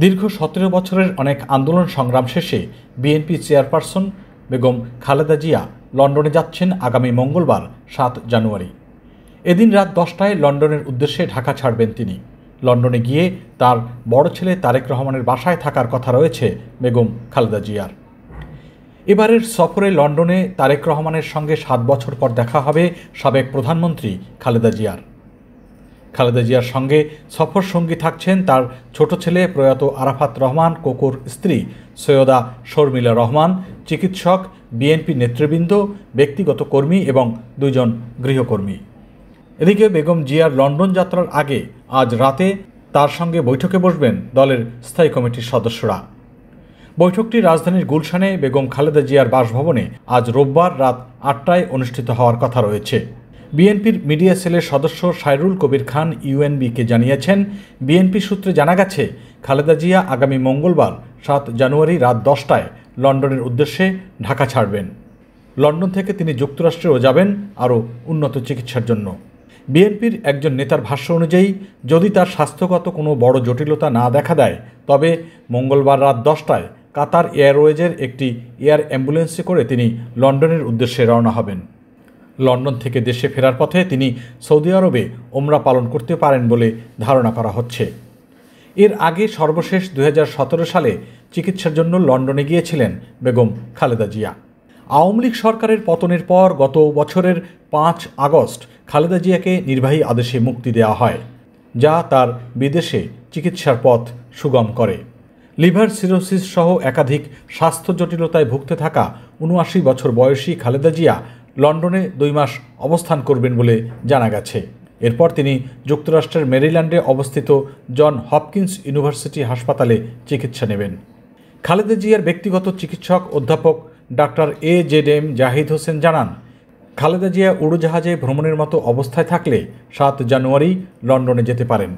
দীর্ঘ 17 বছরের অনেক আন্দোলন সংগ্রাম শেষে বিএনপি চেয়ারপারসন বেগম খালেদা জিয়া লন্ডনে যাচ্ছেন আগামী মঙ্গলবার 7 জানুয়ারি। এদিন রাত 10টায় লন্ডনের উদ্দেশ্যে ঢাকা ছাড়বেন তিনি। লন্ডনে গিয়ে তার বড় ছেলে তারেক রহমানের বাসায় থাকার কথা রয়েছে বেগম খালেদা জিয়ার। এবারের সফরে লন্ডনে তারেক রহমানের সঙ্গে 7 বছর পর দেখা হবে সাবেক প্রধানমন্ত্রী খালেদা জিয়ার। খালেদা জিয়ার সঙ্গে সফর সঙ্গী থাকছেন তার ছোট ছেলে প্রয়াত আরাফাত রহমান কোকোর স্ত্রী সৈয়দা শর্মিলা রহমান, চিকিৎসক, বিএনপি নেতৃবৃন্দ, ব্যক্তিগত কর্মী এবং 2 জন গৃহকর্মী। এদিকে বেগম জিয়ার লন্ডন যাত্রার আগে আজ রাতে তার সঙ্গে বৈঠকে বসবেন দলের স্থায়ী কমিটির সদস্যরা। বৈঠকটি রাজধানীর গুলশানে বেগম খালেদা জিয়ার বাসভবনে আজ রোববার রাত 8টায় অনুষ্ঠিত হওয়ার কথা রয়েছে। বিএনপির মিডিয়া সেলের সদস্য সাইরুল কবির খান ইউএনবিকে জানিয়েছেন, বিএনপি সূত্রে জানা গেছে খালেদা জিয়া আগামী মঙ্গলবার 7 জানুয়ারি রাত 10টায় লন্ডনের উদ্দেশ্যে ঢাকা ছাড়বেন। লন্ডন থেকে তিনি যুক্তরাষ্ট্রেও যাবেন আরও উন্নত চিকিৎসার জন্য। বিএনপির একজন নেতার ভাষ্য অনুযায়ী যদি তার স্বাস্থ্যগত কোনো বড় জটিলতা না দেখা দেয় তবে মঙ্গলবার রাত 10টায় কাতার এয়ারওয়েজের একটি এয়ার অ্যাম্বুলেন্সে করে তিনি লন্ডনের উদ্দেশ্যে রওনা হবেন। লন্ডন থেকে দেশে ফেরার পথে তিনি সৌদি আরবে ওমরা পালন করতে পারেন বলে ধারণা করা হচ্ছে। এর আগে সর্বশেষ 2017 সালে চিকিৎসার জন্য লন্ডনে গিয়েছিলেন বেগম খালেদা জিয়া। আওয়ামী লীগ সরকারের পতনের পর গত বছরের 5 আগস্ট খালেদা জিয়াকে নির্বাহী আদেশে মুক্তি দেওয়া হয়, যা তার বিদেশে চিকিৎসার পথ সুগম করে। লিভার সিরোসিস সহ একাধিক স্বাস্থ্য জটিলতায় ভুগতে থাকা 79 বছর বয়সী খালেদা জিয়া লন্ডনে 2 মাস অবস্থান করবেন বলে জানা গেছে। এরপর তিনি যুক্তরাষ্ট্রের মেরিল্যান্ডে অবস্থিত জন হপকিন্স ইউনিভার্সিটি হাসপাতালে চিকিৎসা নেবেন। খালেদা জিয়ার ব্যক্তিগত চিকিৎসক অধ্যাপক ডাক্তার AJM জাহিদ হোসেন জানান, খালেদা জিয়া উড়োজাহাজে ভ্রমণের মতো অবস্থায় থাকলে 7 জানুয়ারি লন্ডনে যেতে পারেন।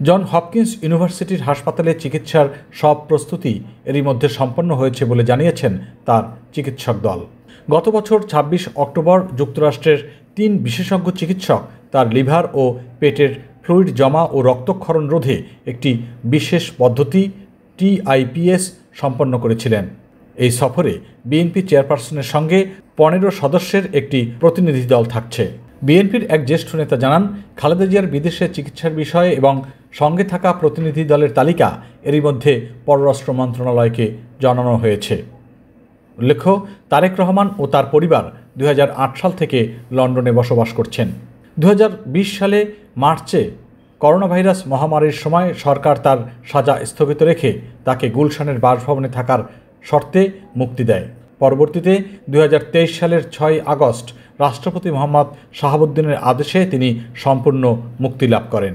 জন হপকিন্স ইউনিভার্সিটির হাসপাতালে চিকিৎসার সব প্রস্তুতি এরই মধ্যে সম্পন্ন হয়েছে বলে জানিয়েছেন তার চিকিৎসক দল। গত বছর 26 অক্টোবর যুক্তরাষ্ট্রের 3 বিশেষজ্ঞ চিকিৎসক তার লিভার ও পেটের ফ্লুইড জমা ও রক্তক্ষরণ রোধে একটি বিশেষ পদ্ধতি TIPS সম্পন্ন করেছিলেন। এই সফরে বিএনপি চেয়ারপারসনের সঙ্গে 15 সদস্যের একটি প্রতিনিধি দল থাকছে। বিএনপির এক জ্যেষ্ঠ নেতা জানান, খালেদা জিয়ার বিদেশে চিকিৎসার বিষয়ে এবং সঙ্গে থাকা প্রতিনিধি দলের তালিকা এরই মধ্যে পররাষ্ট্র মন্ত্রণালয়কে জানানো হয়েছে। উল্লেখ্য, তারেক রহমান ও তার পরিবার 2008 সাল থেকে লন্ডনে বসবাস করছেন। 2020 সালে মার্চে করোনাভাইরাস মহামারীর সময় সরকার তার সাজা স্থগিত রেখে তাকে গুলশানের বাসভবনে থাকার শর্তে মুক্তি দেয়। পরবর্তীতে 2023 সালের 6 আগস্ট রাষ্ট্রপতি মোহাম্মদ শাহাবুদ্দিনের আদেশে তিনি সম্পূর্ণ মুক্তি লাভ করেন।